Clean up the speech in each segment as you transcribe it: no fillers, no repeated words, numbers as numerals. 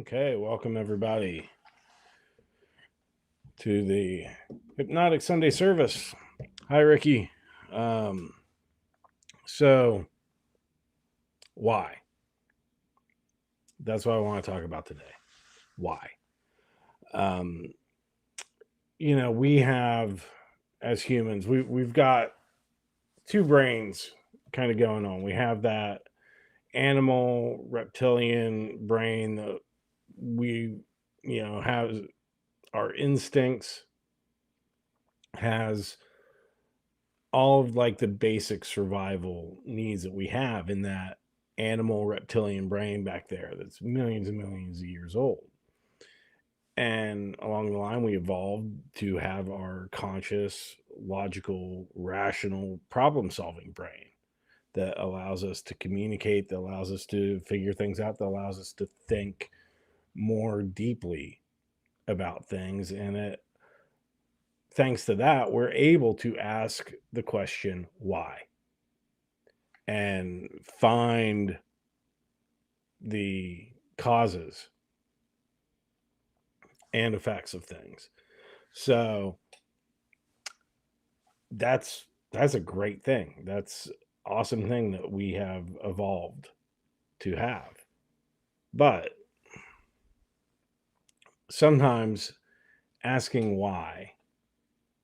Okay, welcome everybody to the Hypnotic Sunday service. Hi, Ricky. Um, so, why? That's what I want to talk about today. Why? Um, we have, as humans, we've got two brains kind of going on. We have that animal reptilian brain that we, have our instincts, has all of like the basic survival needs that we have in that animal reptilian brain back there that's millions and millions of years old. And along the line, we evolved to have our conscious, logical, rational problem solving brain that allows us to communicate, that allows us to figure things out, that allows us to think more deeply about things. And thanks to that, we're able to ask the question, why? And find the causes and effects of things. So that's a great thing. That's awesome thing that we have evolved to have. But sometimes asking why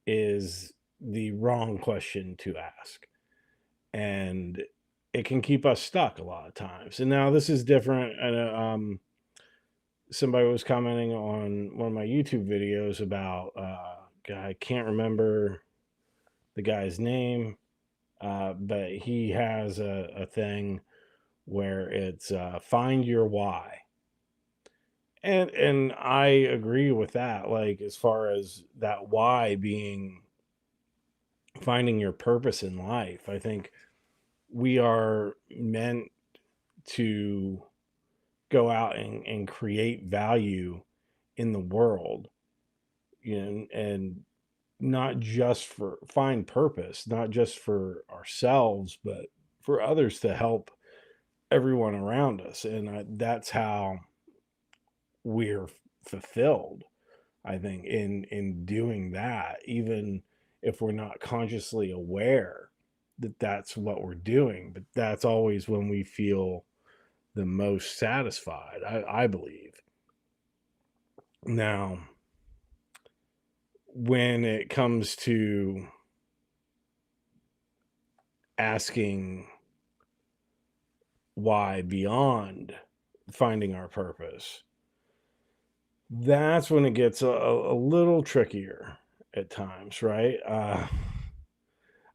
is the wrong question to ask. And it can keep us stuck a lot of times. And now this is different. And somebody was commenting on one of my YouTube videos about I can't remember the guy's name, but he has a thing where it's find your why. And I agree with that, like as far as that why being finding your purpose in life. I think we are meant to go out and create value in the world, and not just for find purpose, not just for ourselves, but for others, to help everyone around us. And that's how we're fulfilled, I think, in doing that, even if we're not consciously aware that that's what we're doing. But that's always when we feel the most satisfied, I believe. Now, when it comes to asking why beyond finding our purpose, that's when it gets a little trickier at times, right?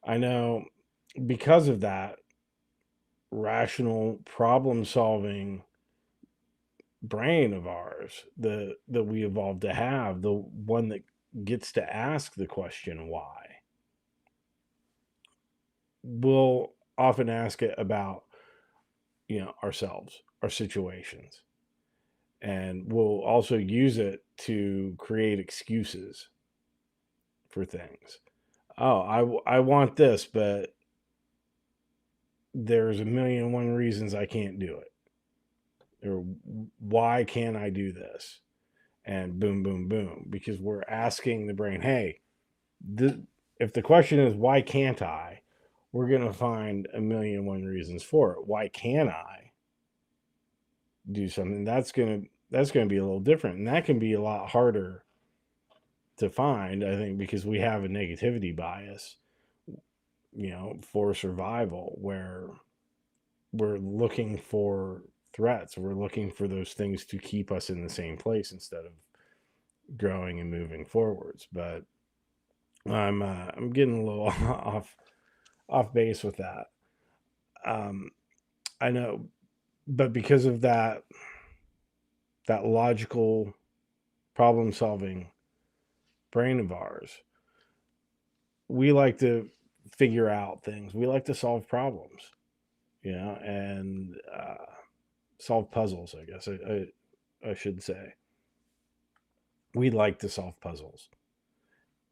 I know, because of that rational problem solving brain of ours that we evolved to have, the one that gets to ask the question why, we'll often ask it about ourselves, our situations, and we'll also use it to create excuses for things. Oh, I want this, but there's a million and one reasons I can't do it, or why can't I do this? And boom, boom, boom, because we're asking the brain, hey, if the question is why can't I, we're going to find a million and one reasons for it. Why can't I do something? That's going to be a little different, and that can be a lot harder to find, I think, because we have a negativity bias, for survival, where we're looking for threats. We're looking for those things to keep us in the same place instead of growing and moving forwards. But I'm getting a little off base with that. Um, I know, but because of that logical problem solving brain of ours, we like to figure out things. We like to solve problems, and solve puzzles, I guess I should say. We like to solve puzzles.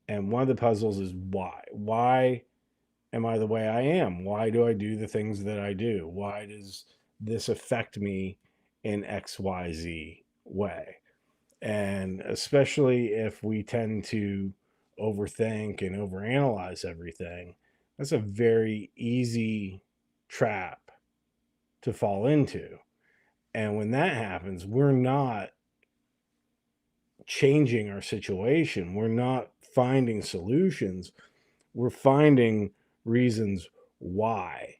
And one of the puzzles is why. Why am I the way I am? Why do I do the things that I do? Why does this affect me in XYZ way. And especially if we tend to overthink and overanalyze everything, that's a very easy trap to fall into. And when that happens, we're not changing our situation. We're not finding solutions. We're finding reasons why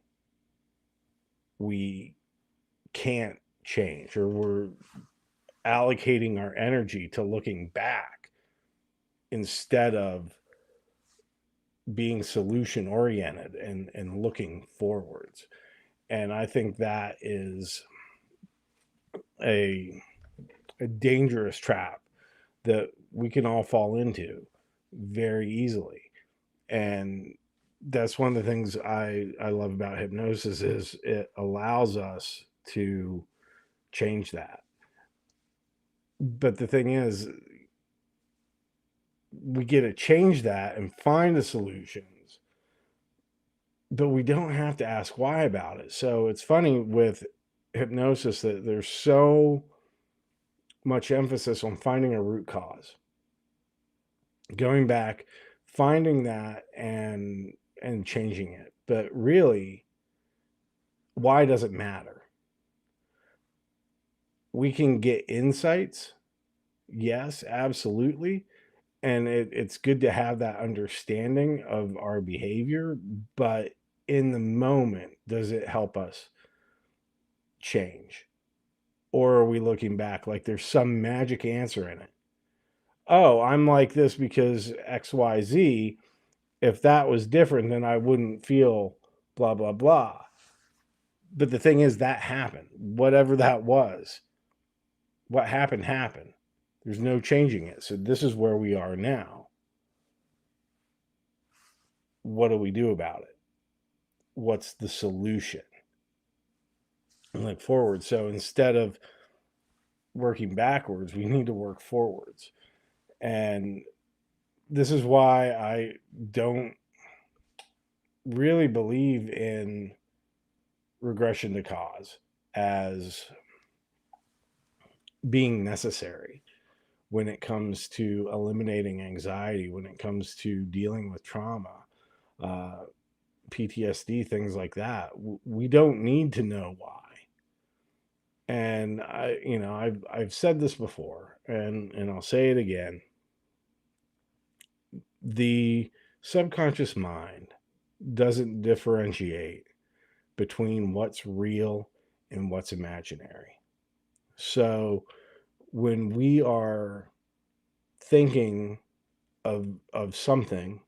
we can't change, or we're allocating our energy to looking back instead of being solution oriented and looking forwards. And I think that is a, a dangerous trap that we can all fall into very easily. And that's one of the things I love about hypnosis is it allows us to change that. But the thing is, we get to change that and find the solutions, but we don't have to ask why about it. So it's funny with hypnosis that there's so much emphasis on finding a root cause, going back, finding that and changing it. But really, why does it matter? We can get insights, yes, absolutely, and it's good to have that understanding of our behavior, but in the moment, does it help us change? Or are we looking back like there's some magic answer in it? Oh, I'm like this because XYZ. If that was different, then I wouldn't feel blah, blah, blah. But the thing is, that happened. Whatever that was, what happened, happened. There's no changing it. So this is where we are now. What do we do about it? What's the solution? And look forward. So instead of working backwards, we need to work forwards. And this is why I don't really believe in regression to cause as being necessary when it comes to eliminating anxiety, when it comes to dealing with trauma, uh, PTSD, things like that. We don't need to know why. And I've said this before, and I'll say it again. The subconscious mind doesn't differentiate between what's real and what's imaginary. So when we are thinking of something,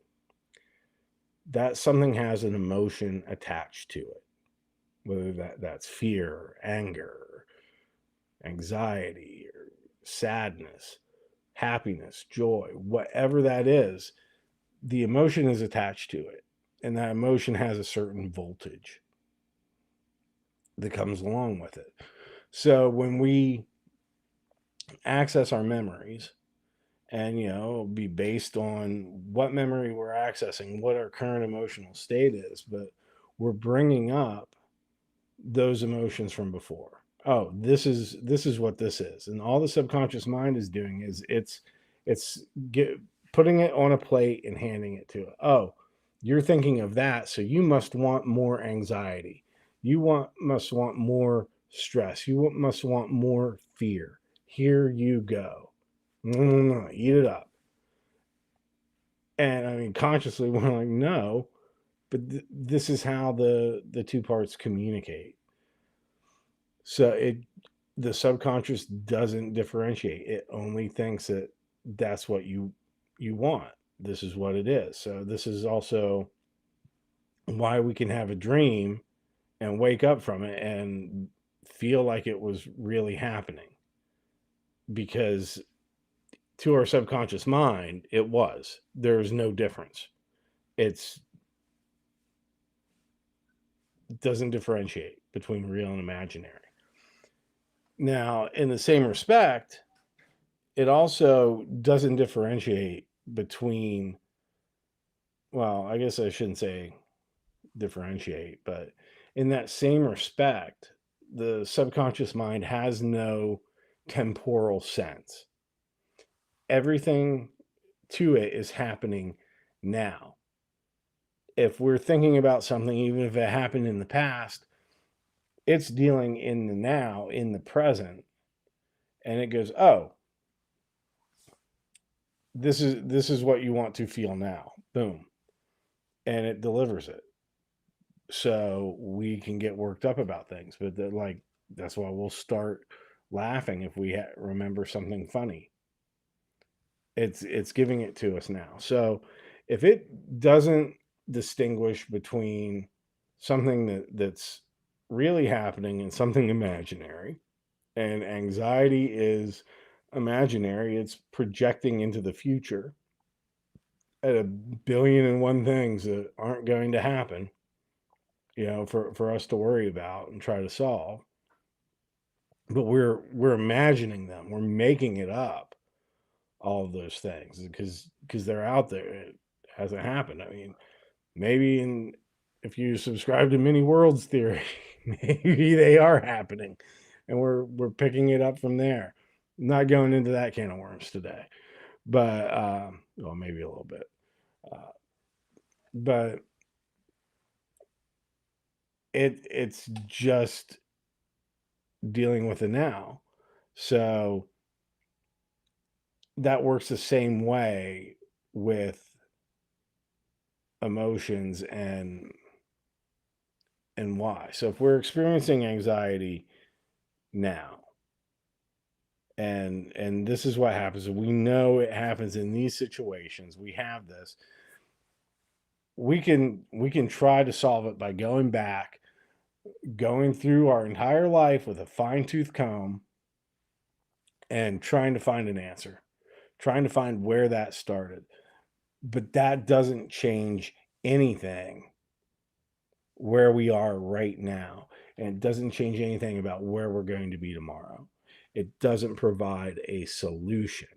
that something has an emotion attached to it, whether that's fear, anger, anxiety, or sadness, happiness, joy, whatever that is, the emotion is attached to it. And that emotion has a certain voltage that comes along with it. So when we access our memories, and it'll be based on what memory we're accessing, what our current emotional state is, but we're bringing up those emotions from before. Oh, this is what this is. And all the subconscious mind is doing is it's putting it on a plate and handing it to it. Oh, you're thinking of that, so you must want more anxiety. Must want more stress. You must want more fear. Here you go. No, eat it up. And I mean, consciously, we're like, no, but this is how the two parts communicate. So the subconscious doesn't differentiate. It only thinks that that's what you want. This is what it is. So this is also why we can have a dream and wake up from it and feel like it was really happening, because to our subconscious mind, it was. There's no difference. It doesn't differentiate between real and imaginary. Now, in the same respect, it also doesn't differentiate between, well, I guess I shouldn't say differentiate, but in that same respect, the subconscious mind has no temporal sense. Everything to it is happening now. If we're thinking about something, even if it happened in the past, it's dealing in the now, in the present, and it goes, oh, this is what you want to feel now. Boom. And it delivers it. So we can get worked up about things, but that's why we'll start laughing if we remember something funny. It's giving it to us now. So if it doesn't distinguish between something that's really happening and something imaginary, and anxiety is imaginary, it's projecting into the future at a billion and one things that aren't going to happen, for us to worry about and try to solve. But we're imagining them, we're making it up, all of those things, because they're out there. It hasn't happened. I mean, maybe if you subscribe to many worlds theory, maybe they are happening, and we're picking it up from there. I'm not going into that can of worms today, but well, maybe a little bit, but it's just dealing with the now. So that works the same way with emotions and why. So if we're experiencing anxiety now, and this is what happens, we know it happens in these situations, we have this, we can try to solve it by going back, going through our entire life with a fine-tooth comb and trying to find an answer, trying to find where that started. But that doesn't change anything where we are right now, and it doesn't change anything about where we're going to be tomorrow. It doesn't provide a solution.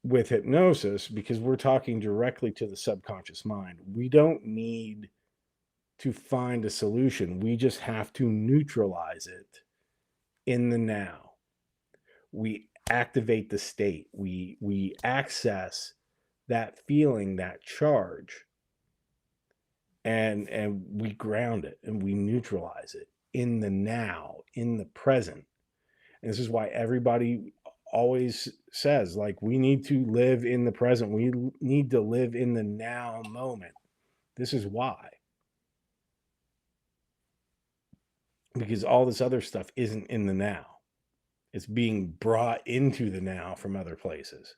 With hypnosis, because we're talking directly to the subconscious mind, we don't need to find a solution. We just have to neutralize it in the now. We activate the state. We access that feeling, that charge, and we ground it and we neutralize it in the now, in the present. And this is why everybody always says, like, we need to live in the present. We need to live in the now moment. This is why. Because all this other stuff isn't in the now. It's being brought into the now from other places.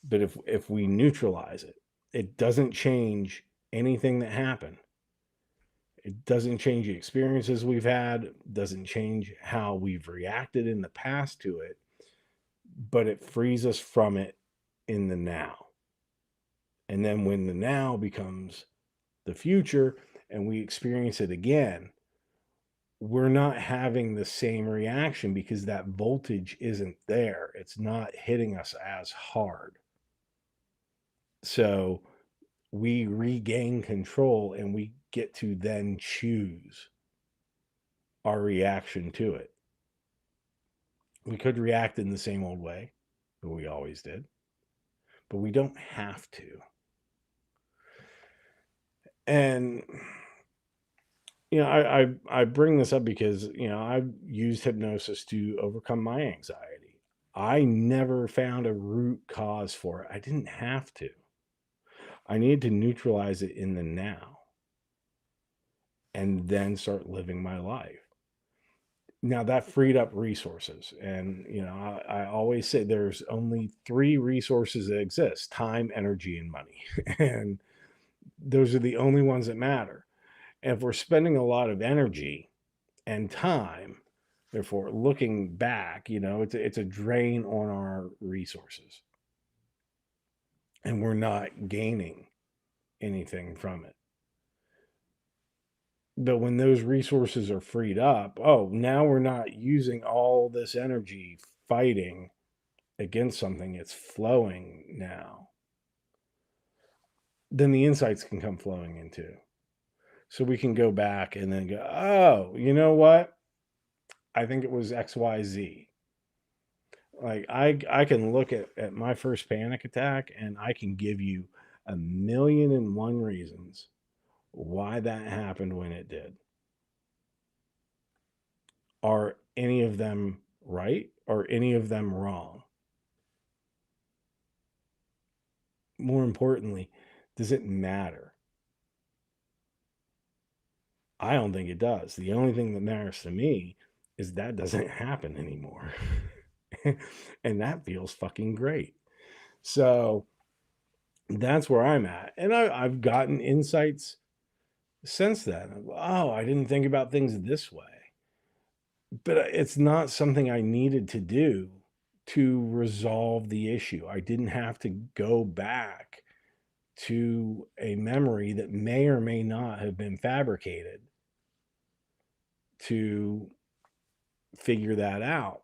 But if we neutralize it, it doesn't change anything that happened. It doesn't change the experiences we've had, doesn't change how we've reacted in the past to it, but it frees us from it in the now. And then when the now becomes the future and we experience it again, we're not having the same reaction because that voltage isn't there. It's not hitting us as hard. So we regain control and we get to then choose our reaction to it. We could react in the same old way that we always did, but we don't have to. And I bring this up because I've used hypnosis to overcome my anxiety. I never found a root cause for it. I didn't have to. I needed to neutralize it in the now and then start living my life. Now that freed up resources. And, I always say there's only 3 resources that exist: time, energy, and money. And those are the only ones that matter. And if we're spending a lot of energy and time, therefore looking back, it's a drain on our resources. And we're not gaining anything from it. But when those resources are freed up, now we're not using all this energy fighting against something, it's flowing now. Then the insights can come flowing in too. So we can go back and then go, oh, you know what? I think it was XYZ. Like I can look at my first panic attack and I can give you 1,000,001 reasons why that happened when it did. Are any of them right? Or any of them wrong? More importantly, does it matter? I don't think it does. The only thing that matters to me is that doesn't happen anymore. And that feels fucking great. So that's where I'm at. And I've gotten insights since then. Oh, I didn't think about things this way. But it's not something I needed to do to resolve the issue. I didn't have to go back to a memory that may or may not have been fabricated to figure that out.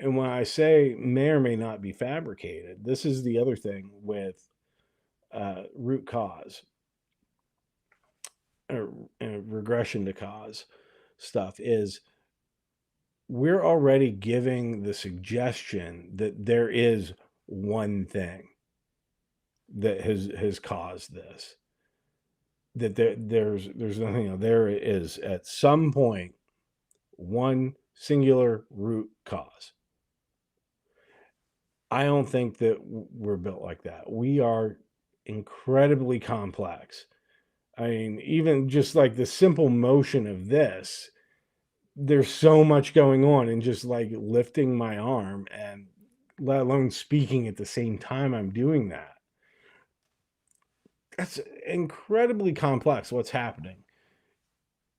And when I say may or may not be fabricated, this is the other thing with root cause or regression to cause stuff is we're already giving the suggestion that there is one thing that has caused this, that there's nothing. There is at some point one singular root cause. I don't think that we're built like that. We are incredibly complex. I mean, even just like the simple motion of this, there's so much going on, and just like lifting my arm, and let alone speaking at the same time I'm doing that. That's incredibly complex what's happening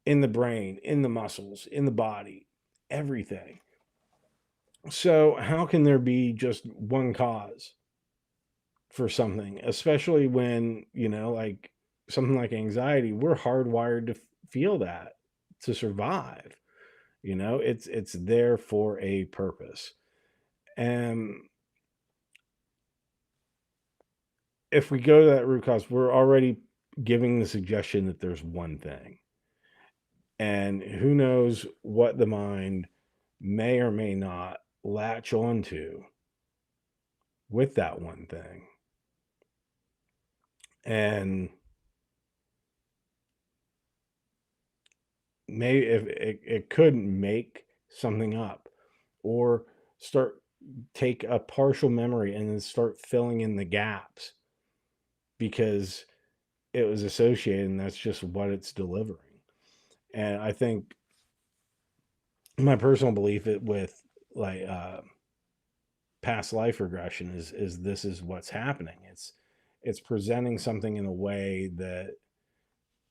in the brain, in the muscles, in the body, everything. So, how can there be just one cause for something, especially when, like something like anxiety, we're hardwired to feel that to survive. It's there for a purpose. And if we go to that root cause, we're already giving the suggestion that there's one thing. And who knows what the mind may or may not latch onto with that one thing. And maybe if it could make something up, or take a partial memory and then start filling in the gaps because it was associated and that's just what it's delivering. And I think my personal belief with like past life regression is this is what's happening. It's presenting something in a way that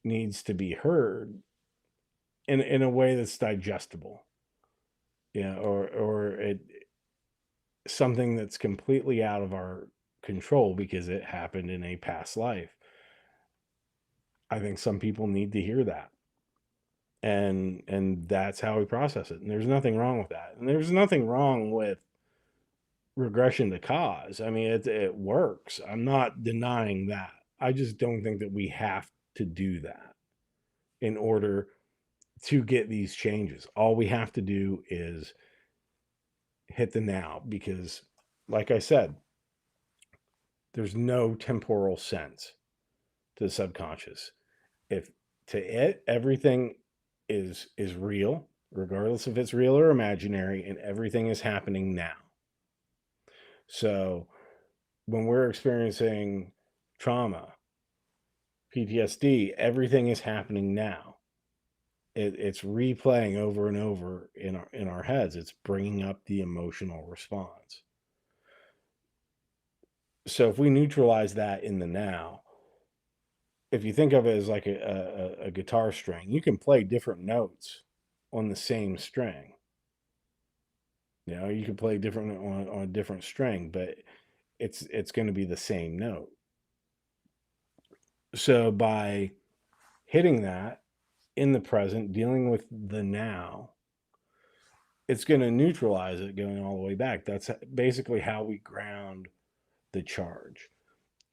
needs to be heard in a way that's digestible, or it something that's completely out of our control because it happened in a past life. I think some people need to hear that. And that's how we process it. And there's nothing wrong with that. And there's nothing wrong with regression to cause. I mean, it works. I'm not denying that. I just don't think that we have to do that in order to get these changes. All we have to do is hit the now, because like I said, there's no temporal sense to the subconscious. If to it, everything is real, regardless if it's real or imaginary, and everything is happening now. So when we're experiencing trauma, PTSD, everything is happening now. It's replaying over and over in our heads. It's bringing up the emotional response. So if we neutralize that in the now, if you think of it as like a guitar string, you can play different notes on the same string. You can play different on a different string, but it's going to be the same note. So by hitting that in the present, dealing with the now, it's going to neutralize it going all the way back. That's basically how we ground the charge.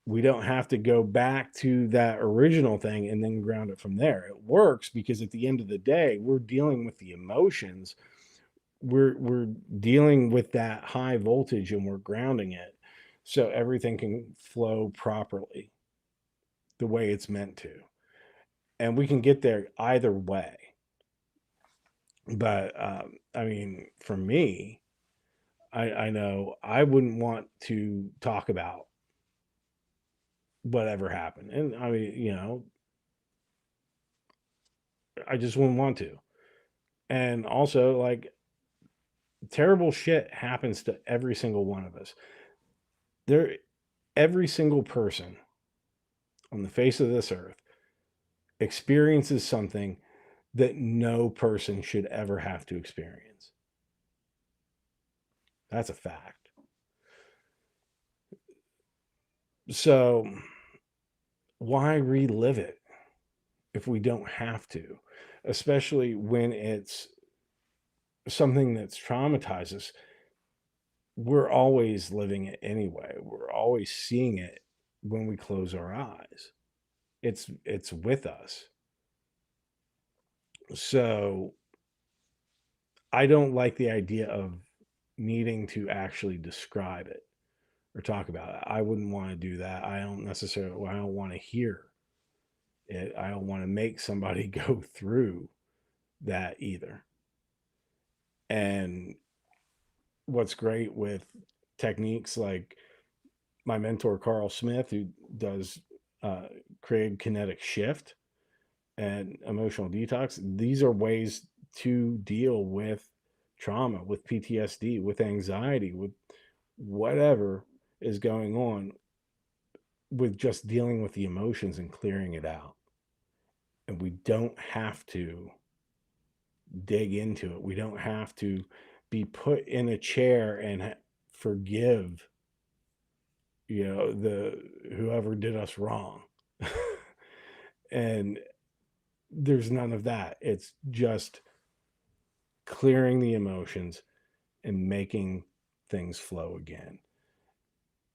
We don't have to go back to that original thing and then ground it from there. It works because at the end of the day, we're dealing with the emotions we're dealing with that high voltage and we're grounding it so everything can flow properly the way it's meant to. And we can get there either way. But I mean, for me, I know I wouldn't want to talk about whatever happened. And I mean, I just wouldn't want to. And also, like, terrible shit happens to every single one of us. There, every single person on the face of this earth experiences something that no person should ever have to experience. That's a fact. So, why relive it if we don't have to? Especially when it's something that's traumatizes. We're always living it anyway. We're always seeing it when we close our eyes. It's with us. So I don't like the idea of needing to actually describe it or talk about it. I wouldn't want to do that. I don't want to hear it. I don't want to make somebody go through that either. And what's great with techniques like my mentor Carl Smith, who does create kinetic shift and emotional detox, these are ways to deal with trauma, with PTSD, with anxiety, with whatever is going on, with just dealing with the emotions and clearing it out. And we don't have to dig into it. We don't have to be put in a chair and forgive, the whoever did us wrong. And there's none of that. It's just clearing the emotions and making things flow again.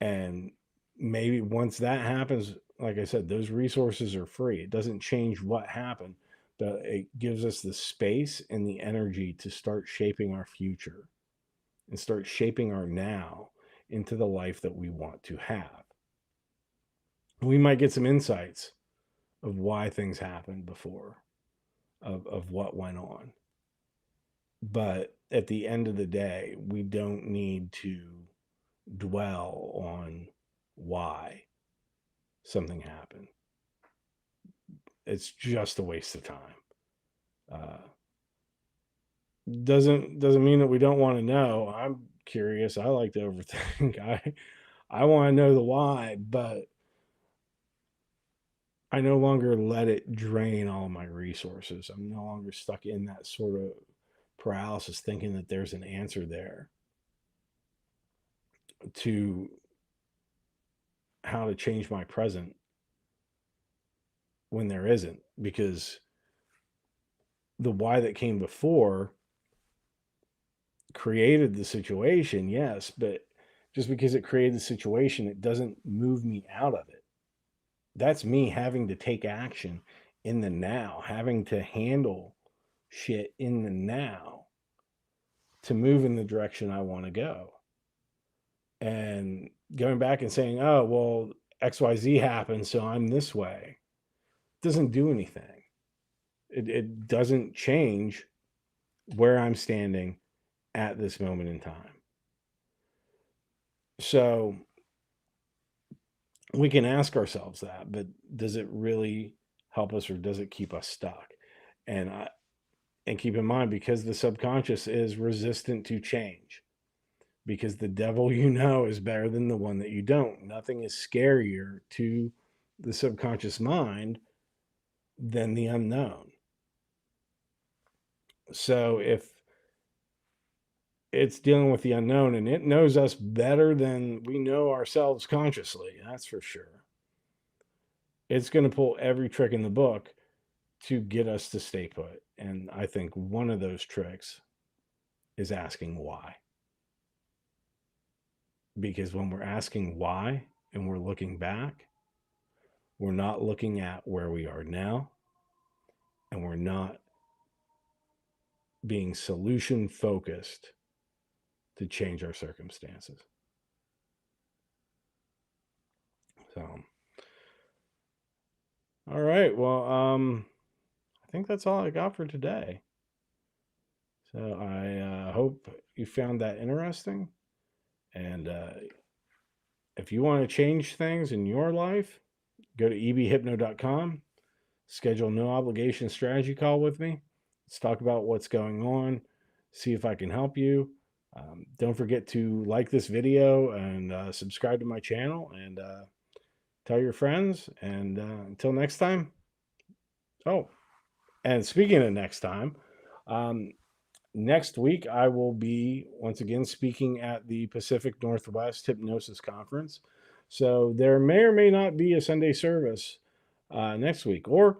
And maybe once that happens, like I said, those resources are free. It doesn't change what happened, but it gives us the space and the energy to start shaping our future and start shaping our now into the life that we want to have. We might get some insights of why things happened before, of what went on. But at the end of the day, we don't need to dwell on why something happened. It's just a waste of time. Doesn't mean that we don't want to know. I'm curious. I like to overthink. I want to know the why, but I no longer let it drain all my resources. I'm no longer stuck in that sort of paralysis thinking that there's an answer there to how to change my present when there isn't, because the why that came before created the situation, yes, but just because it created the situation, it doesn't move me out of it. That's me having to take action in the now, having to handle shit in the now to move in the direction I want to go. And going back and saying, oh, well, XYZ happened, so I'm this way, doesn't do anything. It doesn't change where I'm standing at this moment in time. So we can ask ourselves that, but does it really help us or does it keep us stuck? And keep in mind, because the subconscious is resistant to change, because the devil you know is better than the one that you don't. Nothing is scarier to the subconscious mind than the unknown. So if it's dealing with the unknown and it knows us better than we know ourselves consciously, that's for sure. It's going to pull every trick in the book to get us to stay put. And I think one of those tricks is asking why. Because when we're asking why and we're looking back, we're not looking at where we are now, and we're not being solution focused to change our circumstances. So, all right. Well, I think that's all I got for today. So I hope you found that interesting. And if you want to change things in your life, go to EBHypno.com, schedule no obligation strategy call with me. Let's talk about what's going on, see if I can help you. Don't forget to like this video and subscribe to my channel and tell your friends. And until next time. Oh, and speaking of next time, um, next week I will be once again speaking at the Pacific Northwest Hypnosis Conference. So there may or may not be a Sunday service next week, or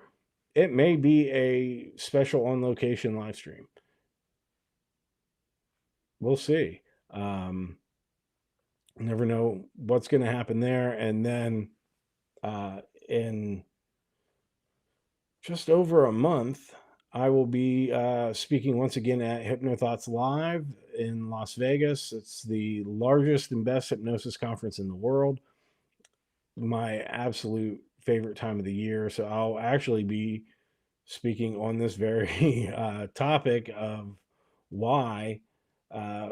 it may be a special on location live stream. We'll see. Never know what's going to happen there. And then in just over a month, I will be speaking once again at HypnoThoughts Live in Las Vegas. It's the largest and best hypnosis conference in the world. My absolute favorite time of the year. So I'll actually be speaking on this very topic of why uh,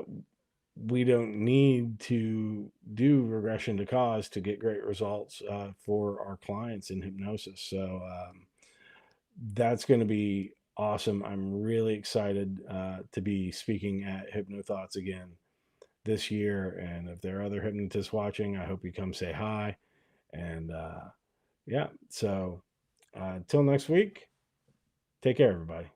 we don't need to do regression to cause to get great results for our clients in hypnosis. So that's going to be awesome. I'm really excited to be speaking at HypnoThoughts again this year. And if there are other hypnotists watching, I hope you come say hi. And yeah, so until next week, take care, everybody.